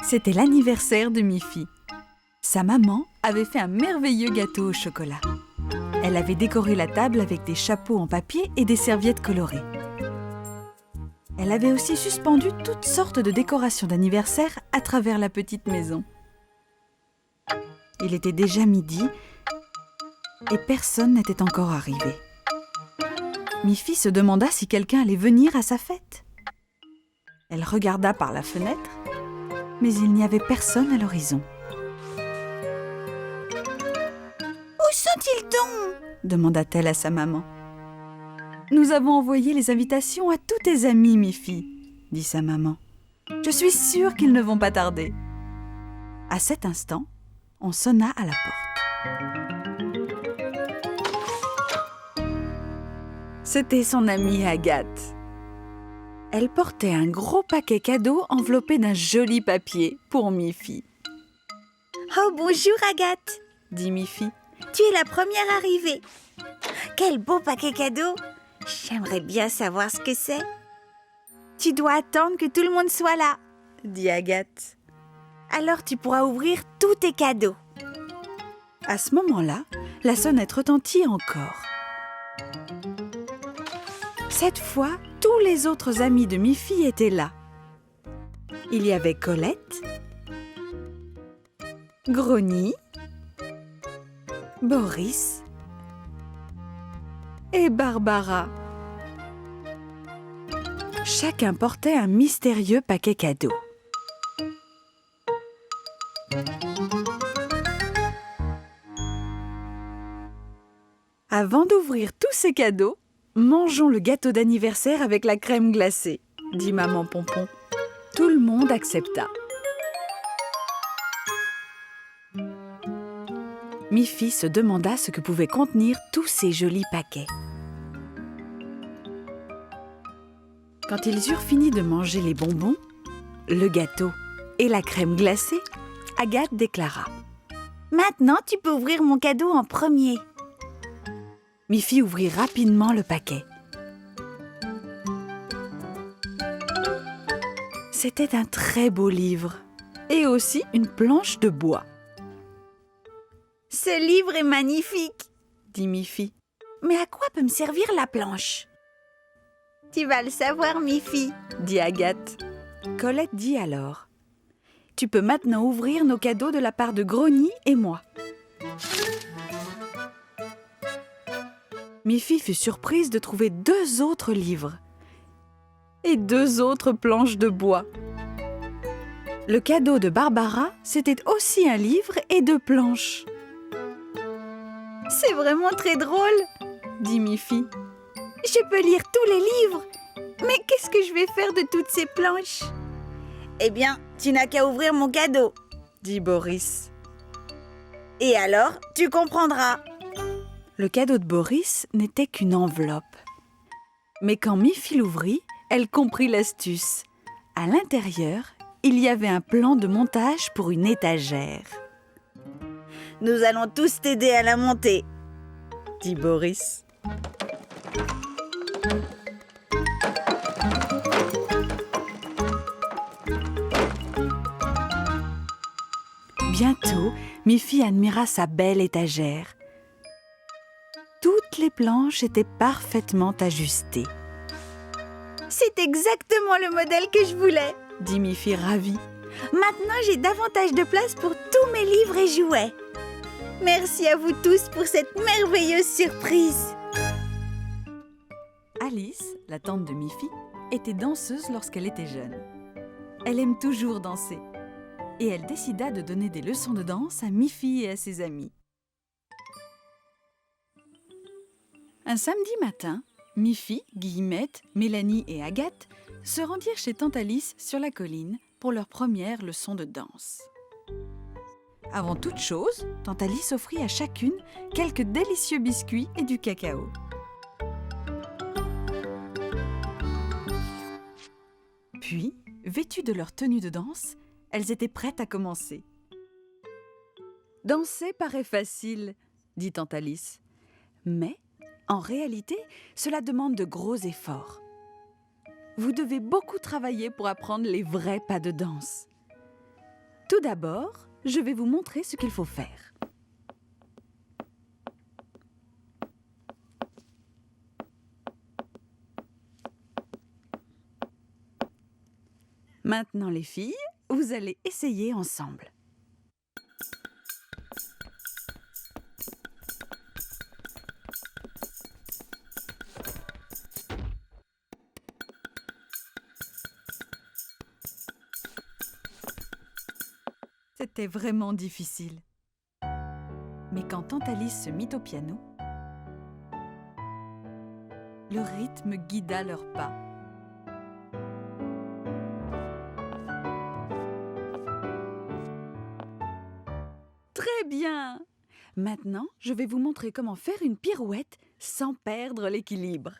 C'était l'anniversaire de Miffy. Sa maman avait fait un merveilleux gâteau au chocolat. Elle avait décoré la table avec des chapeaux en papier et des serviettes colorées. Elle avait aussi suspendu toutes sortes de décorations d'anniversaire à travers la petite maison. Il était déjà midi et personne n'était encore arrivé. Miffy se demanda si quelqu'un allait venir à sa fête. Elle regarda par la fenêtre, mais il n'y avait personne à l'horizon. Où sont-ils donc ? Demanda-t-elle à sa maman. Nous avons envoyé les invitations à tous tes amis, Miffy, dit sa maman. Je suis sûre qu'ils ne vont pas tarder. À cet instant, on sonna à la porte. C'était son amie Agathe. Elle portait un gros paquet cadeau enveloppé d'un joli papier pour Miffy. « Oh, bonjour Agathe !» dit Miffy. « Tu es la première arrivée. Quel beau paquet cadeau! J'aimerais bien savoir ce que c'est. »« Tu dois attendre que tout le monde soit là, » dit Agathe. « Alors tu pourras ouvrir tous tes cadeaux. » À ce moment-là, la sonnette retentit encore. Cette fois, tous les autres amis de Miffy étaient là. Il y avait Colette, Grogny, Boris et Barbara. Chacun portait un mystérieux paquet cadeau. Avant d'ouvrir tous ces cadeaux, mangeons le gâteau d'anniversaire avec la crème glacée, dit maman Pompon. Tout le monde accepta. Miffy se demanda ce que pouvaient contenir tous ces jolis paquets. Quand ils eurent fini de manger les bonbons, le gâteau et la crème glacée, Agathe déclara : « Maintenant, tu peux ouvrir mon cadeau en premier. » Miffy ouvrit rapidement le paquet. C'était un très beau livre et aussi une planche de bois. « Ce livre est magnifique, » dit Miffy. « Mais à quoi peut me servir la planche ?»« Tu vas le savoir, Miffy, » dit Agathe. Colette dit alors : « Tu peux maintenant ouvrir nos cadeaux de la part de Grogny et moi. » Miffy fut surprise de trouver 2 autres livres et 2 autres planches de bois. Le cadeau de Barbara, c'était aussi un livre et 2 planches. « C'est vraiment très drôle, » dit Miffy. « Je peux lire tous les livres, mais qu'est-ce que je vais faire de toutes ces planches ?»« Eh bien, tu n'as qu'à ouvrir mon cadeau, » dit Boris. « Et alors, tu comprendras. » Le cadeau de Boris n'était qu'une enveloppe. Mais quand Miffy l'ouvrit, elle comprit l'astuce. À l'intérieur, il y avait un plan de montage pour une étagère. « Nous allons tous t'aider à la monter, » dit Boris. Bientôt, Miffy admira sa belle étagère. Toutes les planches étaient parfaitement ajustées. « C'est exactement le modèle que je voulais, » dit Miffy ravie. « Maintenant, j'ai davantage de place pour tous mes livres et jouets. Merci à vous tous pour cette merveilleuse surprise. » Alice, la tante de Miffy, était danseuse lorsqu'elle était jeune. Elle aime toujours danser. Et elle décida de donner des leçons de danse à Miffy et à ses amis. Un samedi matin, Miffy, Guillemette, Mélanie et Agathe se rendirent chez tante Alice sur la colline pour leur première leçon de danse. Avant toute chose, tante Alice offrit à chacune quelques délicieux biscuits et du cacao. Puis, vêtues de leur tenue de danse, elles étaient prêtes à commencer. « Danser paraît facile, » dit tante Alice. Mais, en réalité, cela demande de gros efforts. Vous devez beaucoup travailler pour apprendre les vrais pas de danse. Tout d'abord, je vais vous montrer ce qu'il faut faire. Maintenant les filles, vous allez essayer ensemble. C'était vraiment difficile. Mais quand tante Alice se mit au piano, le rythme guida leurs pas. Très bien! Maintenant, je vais vous montrer comment faire une pirouette sans perdre l'équilibre.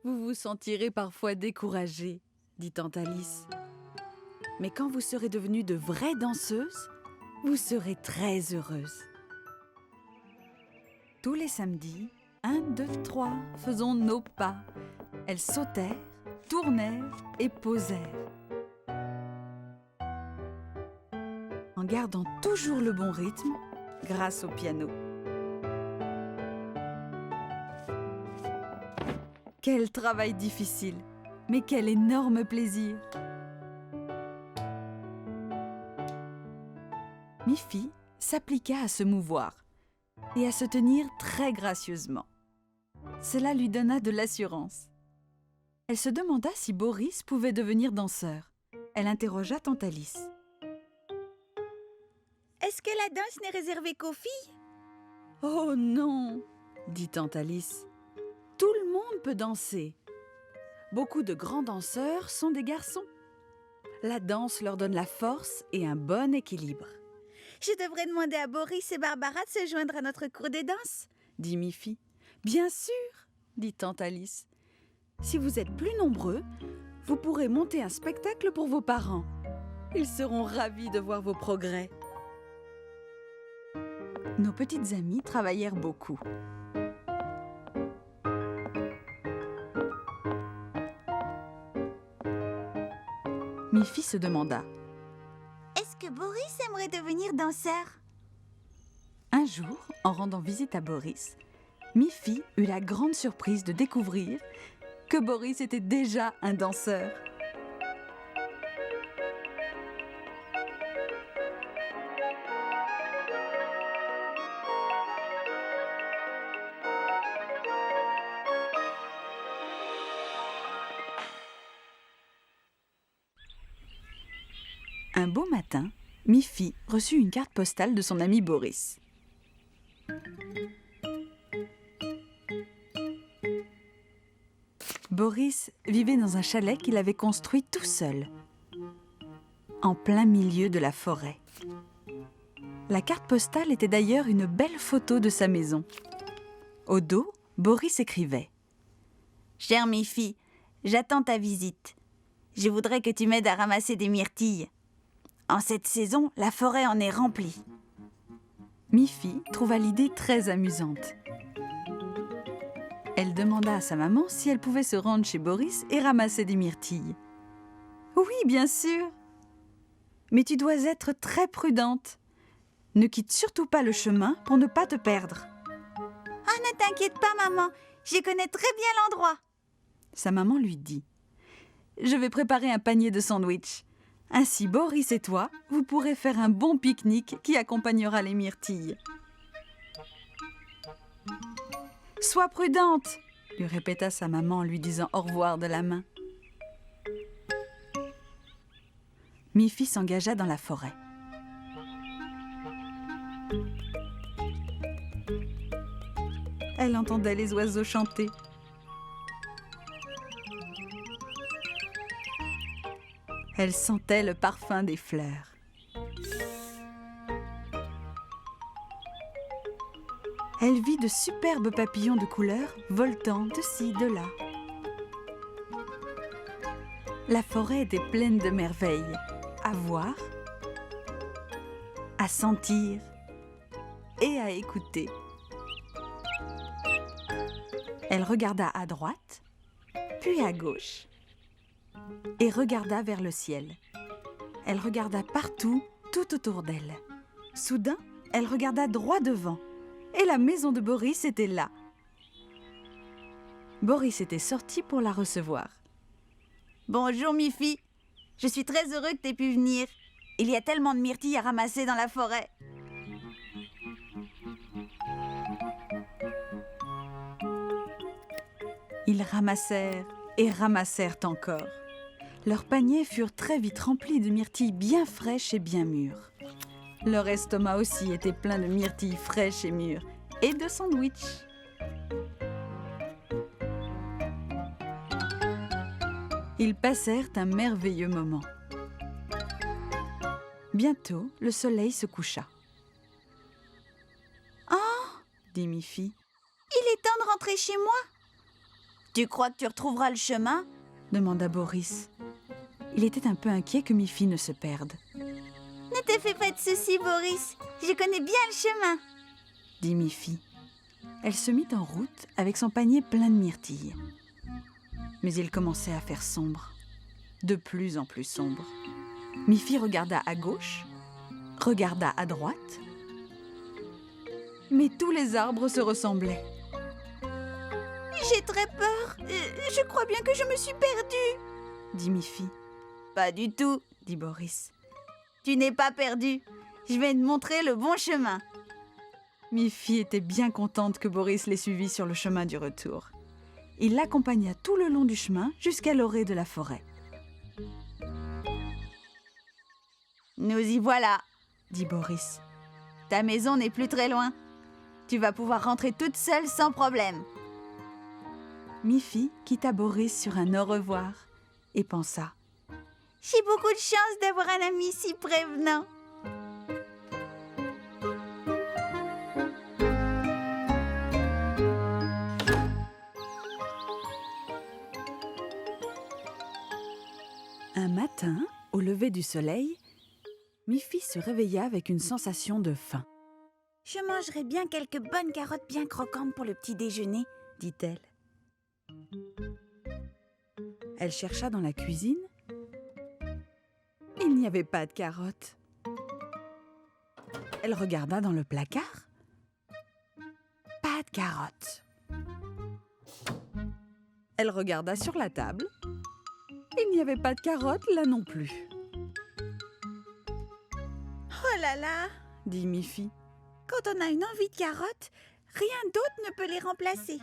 Vous vous sentirez parfois découragée, dit tante Alice. Mais quand vous serez devenue de vraies danseuses, vous serez très heureuse. Tous les samedis, 1, 2, 3, faisons nos pas. Elles sautèrent, tournèrent et posèrent. En gardant toujours le bon rythme grâce au piano. Quel travail difficile, mais quel énorme plaisir! Miffy s'appliqua à se mouvoir et à se tenir très gracieusement. Cela lui donna de l'assurance. Elle se demanda si Boris pouvait devenir danseur. Elle interrogea tante Alice. Est-ce que la danse n'est réservée qu'aux filles? Oh non, dit tante Alice. Tout le monde peut danser. Beaucoup de grands danseurs sont des garçons. La danse leur donne la force et un bon équilibre. Je devrais demander à Boris et Barbara de se joindre à notre cours de danse, dit Miffy. Bien sûr, dit tante Alice. Si vous êtes plus nombreux, vous pourrez monter un spectacle pour vos parents. Ils seront ravis de voir vos progrès. Nos petites amies travaillèrent beaucoup. Miffy se demanda. Est-ce que Boris aimerait devenir danseur? Un jour, en rendant visite à Boris, Miffy eut la grande surprise de découvrir que Boris était déjà un danseur. Un beau matin, Miffy reçut une carte postale de son ami Boris. Boris vivait dans un chalet qu'il avait construit tout seul, en plein milieu de la forêt. La carte postale était d'ailleurs une belle photo de sa maison. Au dos, Boris écrivait « Chère Miffy, j'attends ta visite. Je voudrais que tu m'aides à ramasser des myrtilles. En cette saison, la forêt en est remplie. » Miffy trouva l'idée très amusante. Elle demanda à sa maman si elle pouvait se rendre chez Boris et ramasser des myrtilles. « Oui, bien sûr. Mais tu dois être très prudente. Ne quitte surtout pas le chemin pour ne pas te perdre. » « Oh, ne t'inquiète pas, maman. Je connais très bien l'endroit. » Sa maman lui dit « Je vais préparer un panier de sandwich. Ainsi, Boris et toi, vous pourrez faire un bon pique-nique qui accompagnera les myrtilles. »« Sois prudente !» lui répéta sa maman en lui disant au revoir de la main. Miffy s'engagea dans la forêt. Elle entendait les oiseaux chanter. Elle sentait le parfum des fleurs. Elle vit de superbes papillons de couleur voltant de ci, de là. La forêt était pleine de merveilles, à voir, à sentir et à écouter. Elle regarda à droite, puis à gauche, et regarda vers le ciel. Elle regarda partout, tout autour d'elle. Soudain, elle regarda droit devant, et la maison de Boris était là. Boris était sorti pour la recevoir. Bonjour Miffy, je suis très heureux que tu aies pu venir. Il y a tellement de myrtilles à ramasser dans la forêt. Ils ramassèrent et ramassèrent encore. Leurs paniers furent très vite remplis de myrtilles bien fraîches et bien mûres. Leur estomac aussi était plein de myrtilles fraîches et mûres et de sandwichs. Ils passèrent un merveilleux moment. Bientôt, le soleil se coucha. « Oh !» dit Miffy. « Il est temps de rentrer chez moi. Tu crois que tu retrouveras le chemin ?» demanda Boris. Il était un peu inquiet que Miffy ne se perde. « Ne te fais pas de soucis, Boris. Je connais bien le chemin. » dit Miffy. Elle se mit en route avec son panier plein de myrtilles. Mais il commençait à faire sombre, de plus en plus sombre. Miffy regarda à gauche, regarda à droite, mais tous les arbres se ressemblaient. « J'ai très peur. Je crois bien que je me suis perdue, » dit Miffy. « Pas du tout, » dit Boris. « Tu n'es pas perdue. Je vais te montrer le bon chemin. » Miffy était bien contente que Boris les suivît sur le chemin du retour. Il l'accompagna tout le long du chemin jusqu'à l'orée de la forêt. « Nous y voilà, » dit Boris. « Ta maison n'est plus très loin. Tu vas pouvoir rentrer toute seule sans problème. » Miffy quitta Boris sur un au revoir et pensa: « J'ai beaucoup de chance d'avoir un ami si prévenant. » Un matin, au lever du soleil, Miffy se réveilla avec une sensation de faim. « Je mangerai bien quelques bonnes carottes bien croquantes pour le petit déjeuner, » dit-elle. Elle chercha dans la cuisine. Il n'y avait pas de carottes. Elle regarda dans le placard. Pas de carottes. Elle regarda sur la table. Il n'y avait pas de carottes là non plus. « Oh là là !» dit Miffy. « Quand on a une envie de carottes, rien d'autre ne peut les remplacer. »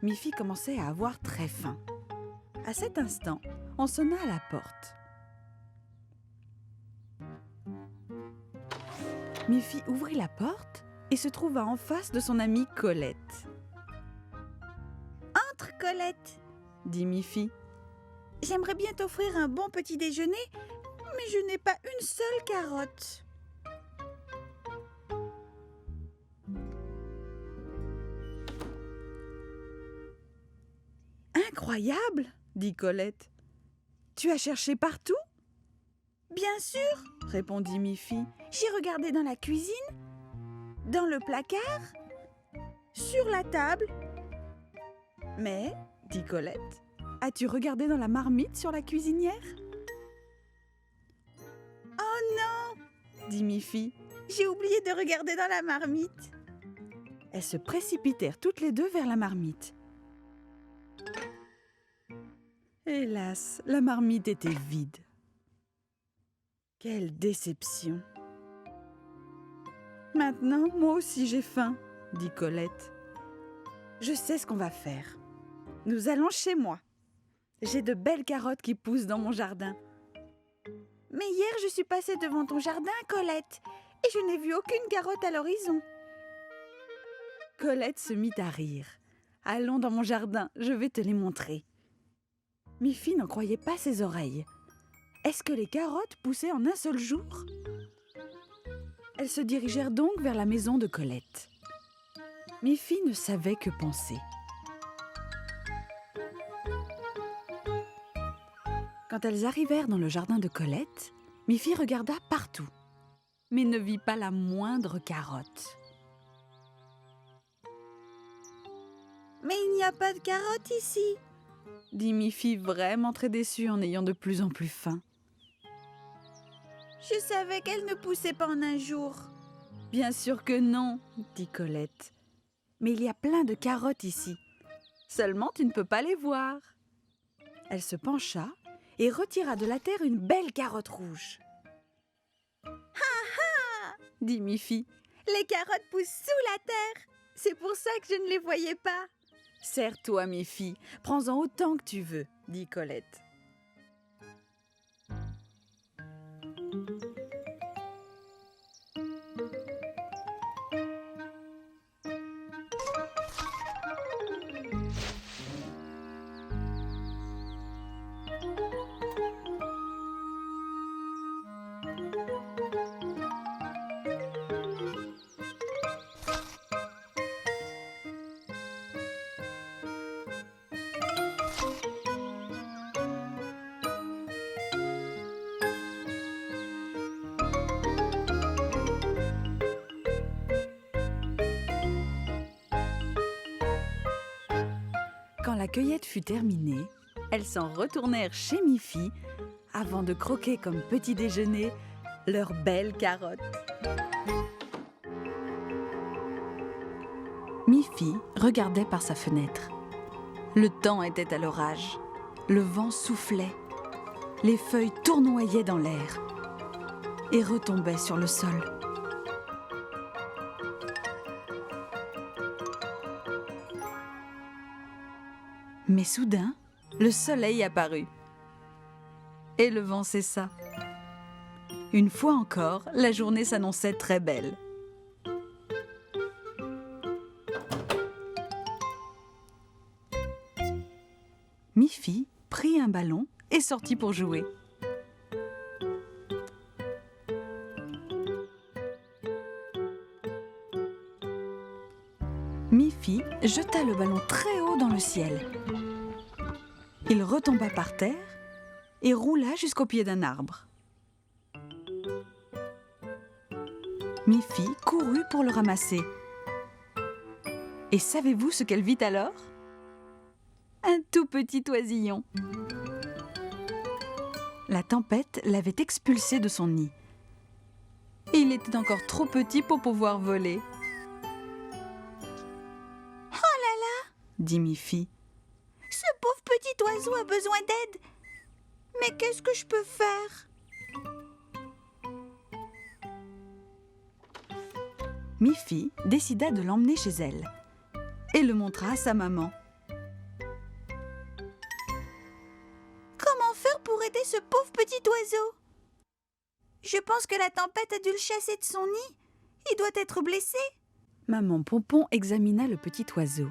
Miffy commençait à avoir très faim. À cet instant, on sonna à la porte. Miffy ouvrit la porte et se trouva en face de son amie Colette. « Entre, Colette, » dit Miffy. « J'aimerais bien t'offrir un bon petit déjeuner, mais je n'ai pas une seule carotte. » Incroyable, dit Colette. Tu as cherché partout ? Bien sûr, répondit Miffy. J'ai regardé dans la cuisine, dans le placard, sur la table. Mais, dit Colette, as-tu regardé dans la marmite sur la cuisinière ? Oh non, dit Miffy. J'ai oublié de regarder dans la marmite. Elles se précipitèrent toutes les deux vers la marmite. Hélas, la marmite était vide. Quelle déception! Maintenant, moi aussi j'ai faim, dit Colette. Je sais ce qu'on va faire. Nous allons chez moi. J'ai de belles carottes qui poussent dans mon jardin. Mais hier, je suis passée devant ton jardin, Colette, et je n'ai vu aucune carotte à l'horizon. Colette se mit à rire. Allons dans mon jardin, je vais te les montrer. Miffy n'en croyait pas ses oreilles. Est-ce que les carottes poussaient en un seul jour ? Elles se dirigèrent donc vers la maison de Colette. Miffy ne savait que penser. Quand elles arrivèrent dans le jardin de Colette, Miffy regarda partout, mais ne vit pas la moindre carotte. Mais il n'y a pas de carottes ici, Dit Miffy, vraiment très déçue en ayant de plus en plus faim. je savais qu'elles ne poussaient pas en un jour. Bien sûr que non, dit Colette. Mais il y a plein de carottes ici. Seulement tu ne peux pas les voir. Elle se pencha et retira de la terre une belle carotte rouge. Dit Miffy. Les carottes poussent sous la terre, c'est pour ça que je ne les voyais pas. Serre-toi, Miffy, prends-en autant que tu veux, dit Colette. Quand la cueillette fut terminée, elles s'en retournèrent chez Miffy avant de croquer comme petit déjeuner leurs belles carottes. Miffy regardait par sa fenêtre. Le temps était à l'orage. Le vent soufflait. Les feuilles tournoyaient dans l'air et retombaient sur le sol. Mais soudain, le soleil apparut. Et le vent cessa. Une fois encore, la journée s'annonçait très belle. Miffy prit un ballon et sortit pour jouer. Miffy jeta le ballon très haut dans le ciel. Il retomba par terre et roula jusqu'au pied d'un arbre. Miffy courut pour le ramasser. Et savez-vous ce qu'elle vit alors ? Un tout petit oisillon. La tempête l'avait expulsé de son nid. Et il était encore trop petit pour pouvoir voler. Dit Miffy. Ce pauvre petit oiseau a besoin d'aide. Mais qu'est-ce que je peux faire? Miffy décida de l'emmener chez elle et le montra à sa maman. Comment faire pour aider ce pauvre petit oiseau? Je pense que la tempête a dû le chasser de son nid. Il doit être blessé. Maman Pompon examina le petit oiseau.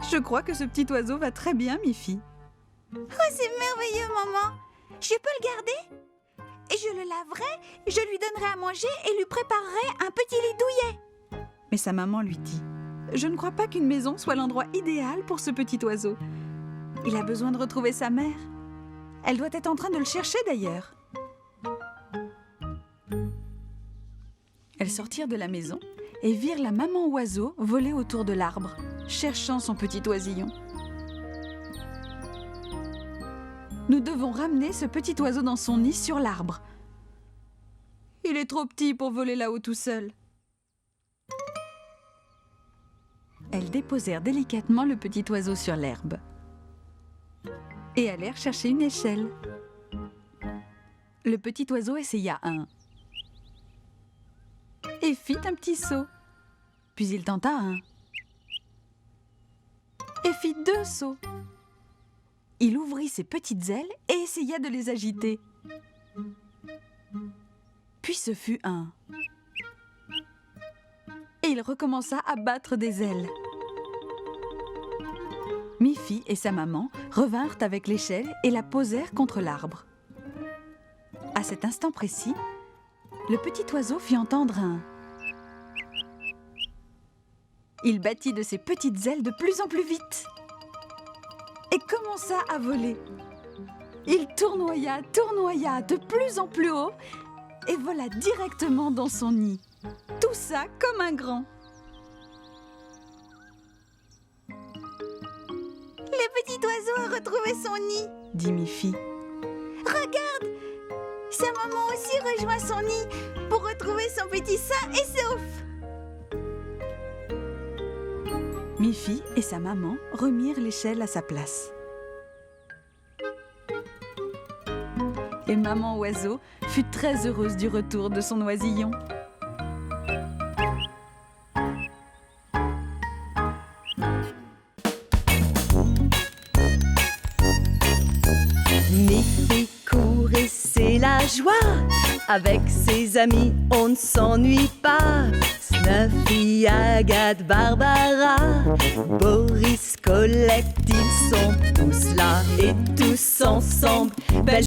Je crois que ce petit oiseau va très bien, Miffy. Oh, c'est merveilleux, maman. Je peux le garder? Et je le laverai, je lui donnerai à manger et lui préparerai un petit lit douillet. Mais sa maman lui dit « Je ne crois pas qu'une maison soit l'endroit idéal pour ce petit oiseau. Il a besoin de retrouver sa mère. Elle doit être en train de le chercher d'ailleurs. » Elles sortirent de la maison et virent la maman oiseau voler autour de l'arbre, cherchant son petit oisillon. « Nous devons ramener ce petit oiseau dans son nid sur l'arbre. Il est trop petit pour voler là-haut tout seul. » Elles déposèrent délicatement le petit oiseau sur l'herbe et allèrent chercher une échelle. Le petit oiseau essaya un et fit un petit saut. Puis il tenta un et fit 2 sauts. Il ouvrit ses petites ailes et essaya de les agiter. Puis ce fut un. Et il recommença à battre des ailes. Miffy et sa maman revinrent avec l'échelle et la posèrent contre l'arbre. À cet instant précis, le petit oiseau fit entendre un. Il battit de ses petites ailes de plus en plus vite et commença à voler. Il tournoya de plus en plus haut et vola directement dans son nid. Tout ça comme un grand. Le petit oiseau a retrouvé son nid. Dit Miffy. Regarde, sa maman aussi rejoint son nid pour retrouver son petit sain et sauf. Miffy et sa maman remirent l'échelle à sa place. Et maman oiseau fut très heureuse du retour de son oisillon. Miffy court et c'est la joie. Avec ses amis, on ne s'ennuie pas. Snuffy, Agathe, Barbara, Boris, Colette, ils sont tous là. Et tous ensemble, belle